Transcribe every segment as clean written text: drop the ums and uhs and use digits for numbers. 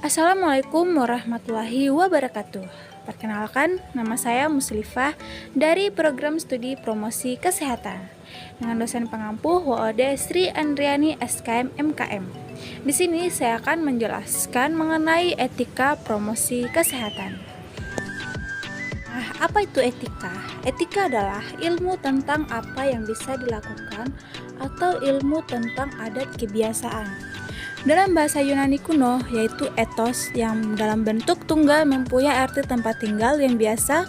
Assalamualaikum warahmatullahi wabarakatuh. Perkenalkan, nama saya Muslifah dari Program Studi Promosi Kesehatan dengan dosen pengampu WOD Sri Andriani SKM MKM. Di sini saya akan menjelaskan mengenai etika promosi kesehatan. Nah, apa itu etika? Etika adalah ilmu tentang apa yang bisa dilakukan atau ilmu tentang adat kebiasaan. Dalam bahasa Yunani kuno, yaitu ethos yang dalam bentuk tunggal mempunyai arti tempat tinggal yang biasa,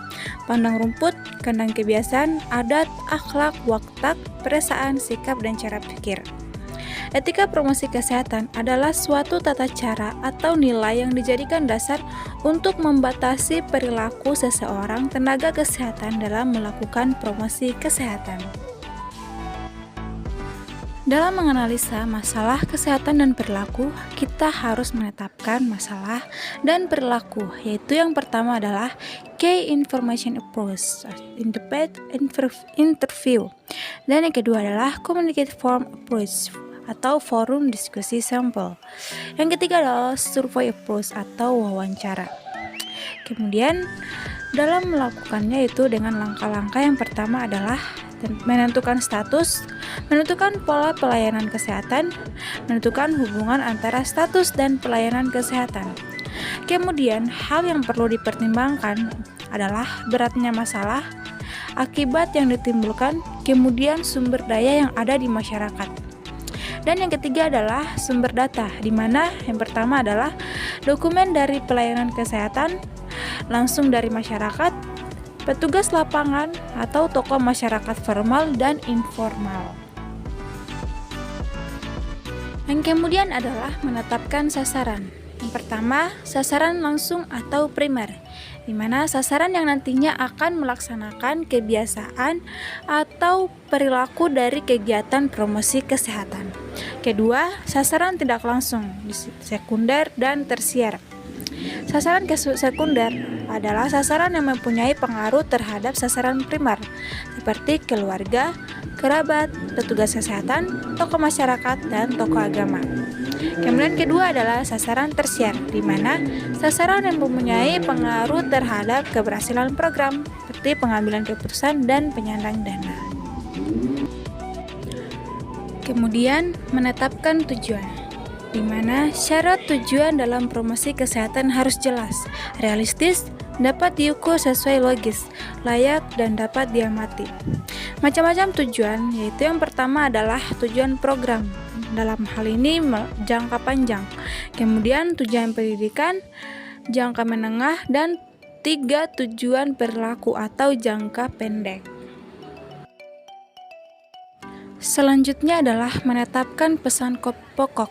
pandang rumput, kandang kebiasaan, adat, akhlak, watak, perasaan, sikap, dan cara pikir. Etika promosi kesehatan adalah suatu tata cara atau nilai yang dijadikan dasar untuk membatasi perilaku seseorang tenaga kesehatan dalam melakukan promosi kesehatan. Dalam menganalisa masalah kesehatan dan perilaku, kita harus menetapkan masalah dan perilaku, yaitu yang pertama adalah Key Information Approach, interview, dan yang kedua adalah Communicative Form Approach, atau forum diskusi sampel. Yang ketiga adalah Survey Approach, atau wawancara. Kemudian, dalam melakukannya itu dengan langkah-langkah yang pertama adalah menentukan status, menentukan pola pelayanan kesehatan, menentukan hubungan antara status dan pelayanan kesehatan. Kemudian, hal yang perlu dipertimbangkan adalah beratnya masalah, akibat yang ditimbulkan, kemudian sumber daya yang ada di masyarakat. Dan yang ketiga adalah sumber data, di mana yang pertama adalah dokumen dari pelayanan kesehatan, langsung dari masyarakat, petugas lapangan, atau tokoh masyarakat formal dan informal. Yang kemudian adalah menetapkan sasaran. Yang pertama, sasaran langsung atau primer, di mana sasaran yang nantinya akan melaksanakan kebiasaan atau perilaku dari kegiatan promosi kesehatan. Kedua, sasaran tidak langsung, sekunder dan tersier. Sasaran sekunder adalah sasaran yang mempunyai pengaruh terhadap sasaran primer, seperti keluarga, kerabat, petugas kesehatan, tokoh masyarakat, dan tokoh agama. Kemudian kedua adalah sasaran tersier, di mana sasaran yang mempunyai pengaruh terhadap keberhasilan program, seperti pengambilan keputusan dan penyandang dana. Kemudian menetapkan tujuan, di mana syarat tujuan dalam promosi kesehatan harus jelas, realistis, dapat diukur sesuai logis, layak, dan dapat diamati. Macam-macam tujuan, yaitu yang pertama adalah tujuan program, dalam hal ini jangka panjang. Kemudian tujuan pendidikan, jangka menengah, dan 3 tujuan perilaku atau jangka pendek. Selanjutnya adalah menetapkan pesan pokok.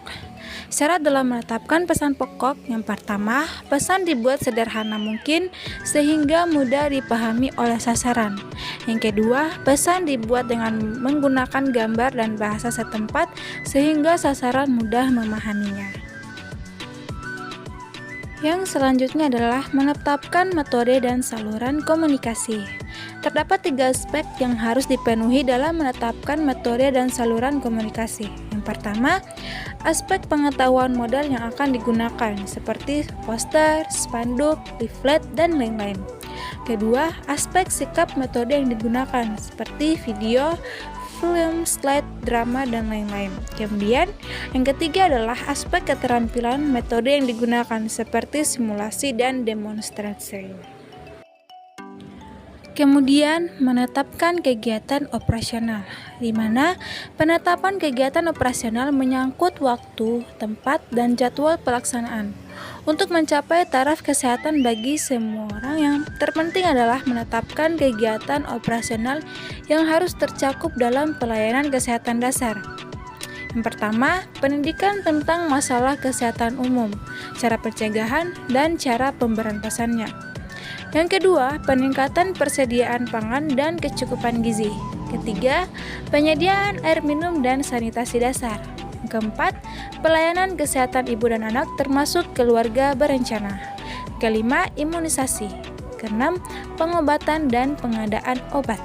Syarat dalam menetapkan pesan pokok, yang pertama, pesan dibuat sederhana mungkin sehingga mudah dipahami oleh sasaran. Yang kedua, pesan dibuat dengan menggunakan gambar dan bahasa setempat sehingga sasaran mudah memahaminya. Yang selanjutnya adalah menetapkan metode dan saluran komunikasi. Terdapat 3 aspek yang harus dipenuhi dalam menetapkan metode dan saluran komunikasi. Yang pertama, aspek pengetahuan modal yang akan digunakan, seperti poster, spanduk, leaflet, dan lain-lain. Kedua, aspek sikap metode yang digunakan, seperti video, film, slide, drama, dan lain-lain. Kemudian, yang ketiga adalah aspek keterampilan metode yang digunakan, seperti simulasi dan demonstrasi. Kemudian, menetapkan kegiatan operasional, di mana penetapan kegiatan operasional menyangkut waktu, tempat, dan jadwal pelaksanaan. Untuk mencapai taraf kesehatan bagi semua orang, yang terpenting adalah menetapkan kegiatan operasional yang harus tercakup dalam pelayanan kesehatan dasar. Yang pertama, pendidikan tentang masalah kesehatan umum, cara pencegahan, dan cara pemberantasannya. Yang kedua, peningkatan persediaan pangan dan kecukupan gizi. Ketiga, penyediaan air minum dan sanitasi dasar. Keempat, pelayanan kesehatan ibu dan anak termasuk keluarga berencana. Kelima, imunisasi. Keenam, pengobatan dan pengadaan obat.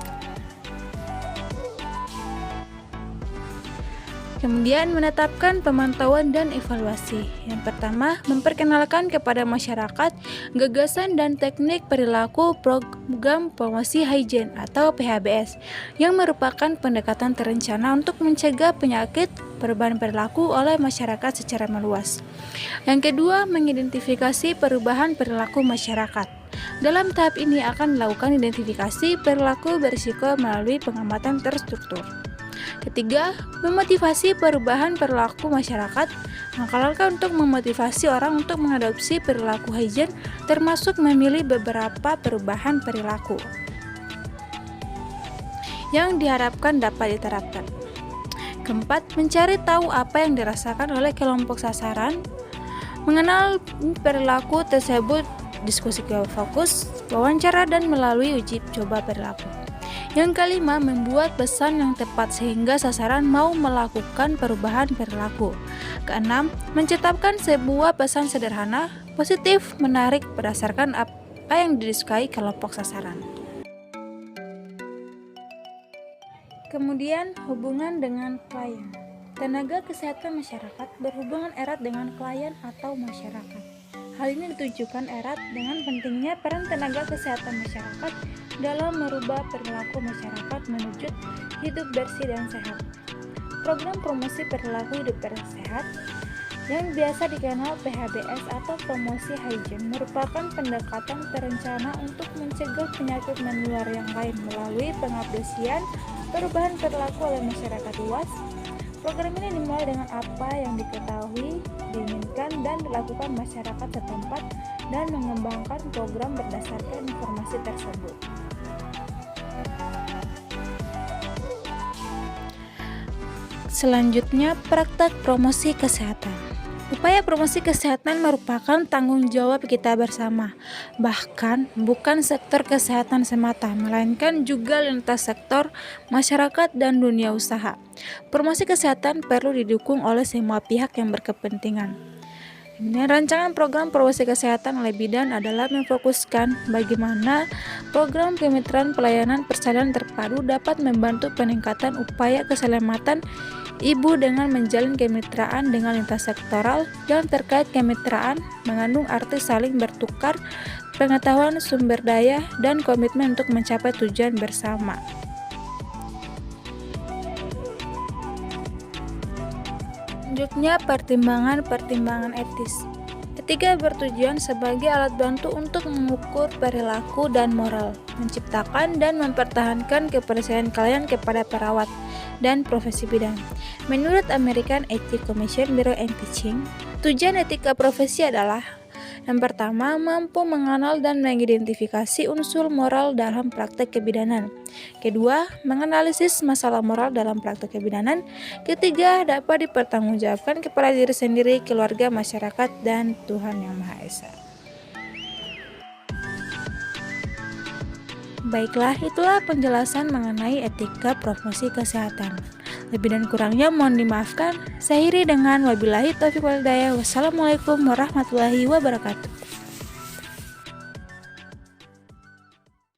Kemudian menetapkan pemantauan dan evaluasi. Yang pertama, memperkenalkan kepada masyarakat gagasan dan teknik perilaku program promosi hygiene atau PHBS yang merupakan pendekatan terencana untuk mencegah penyakit perubahan perilaku oleh masyarakat secara meluas. Yang kedua, mengidentifikasi perubahan perilaku masyarakat. Dalam tahap ini akan dilakukan identifikasi perilaku berisiko melalui pengamatan terstruktur. Ketiga, memotivasi perubahan perilaku masyarakat. Langkah-langkah untuk memotivasi orang untuk mengadopsi perilaku hygiene termasuk memilih beberapa perubahan perilaku yang diharapkan dapat diterapkan. Keempat, mencari tahu apa yang dirasakan oleh kelompok sasaran. Mengenal perilaku tersebut, diskusi fokus, wawancara, dan melalui uji coba perilaku. Yang kelima, membuat pesan yang tepat sehingga sasaran mau melakukan perubahan perilaku. Keenam, menciptakan sebuah pesan sederhana, positif, menarik berdasarkan apa yang disukai kelompok sasaran. Kemudian, hubungan dengan klien. Tenaga kesehatan masyarakat berhubungan erat dengan klien atau masyarakat. Hal ini ditujukan erat dengan pentingnya peran tenaga kesehatan masyarakat dalam merubah perilaku masyarakat menuju hidup bersih dan sehat. Program promosi perilaku hidup sehat yang biasa dikenal PHBS atau promosi hygiene merupakan pendekatan terencana untuk mencegah penyakit menular yang lain melalui pengaplikasian perubahan perilaku oleh masyarakat luas. Program ini dimulai dengan apa yang diketahui, diinginkan, dan dilakukan masyarakat setempat dan mengembangkan program berdasarkan informasi tersebut. Selanjutnya, praktek promosi kesehatan. Upaya promosi kesehatan merupakan tanggung jawab kita bersama, bahkan bukan sektor kesehatan semata, melainkan juga lintas sektor, masyarakat, dan dunia usaha. Promosi kesehatan perlu didukung oleh semua pihak yang berkepentingan. Kemudian rancangan program promosi kesehatan oleh bidan adalah memfokuskan bagaimana program kemitraan pelayanan persalinan terpadu dapat membantu peningkatan upaya keselamatan ibu dengan menjalin kemitraan dengan lintas sektoral. Yang terkait kemitraan mengandung arti saling bertukar pengetahuan, sumber daya, dan komitmen untuk mencapai tujuan bersama. Selanjutnya, pertimbangan etis. Etika bertujuan sebagai alat bantu untuk mengukur perilaku dan moral, menciptakan dan mempertahankan kepercayaan klien kepada perawat dan profesi bidan. Menurut American Ethics Commission Bureau and Teaching, tujuan etika profesi adalah yang pertama, mampu mengenal dan mengidentifikasi unsur moral dalam praktek kebidanan. Kedua, menganalisis masalah moral dalam praktek kebidanan. Ketiga, dapat dipertanggungjawabkan kepada diri sendiri, keluarga, masyarakat, dan Tuhan Yang Maha Esa. Baiklah, itulah penjelasan mengenai etika promosi kesehatan. Lebih dan kurangnya mohon dimaafkan. Saya akhiri dengan wabillahi taufiq wal hidayah. Wassalamualaikum warahmatullahi wabarakatuh.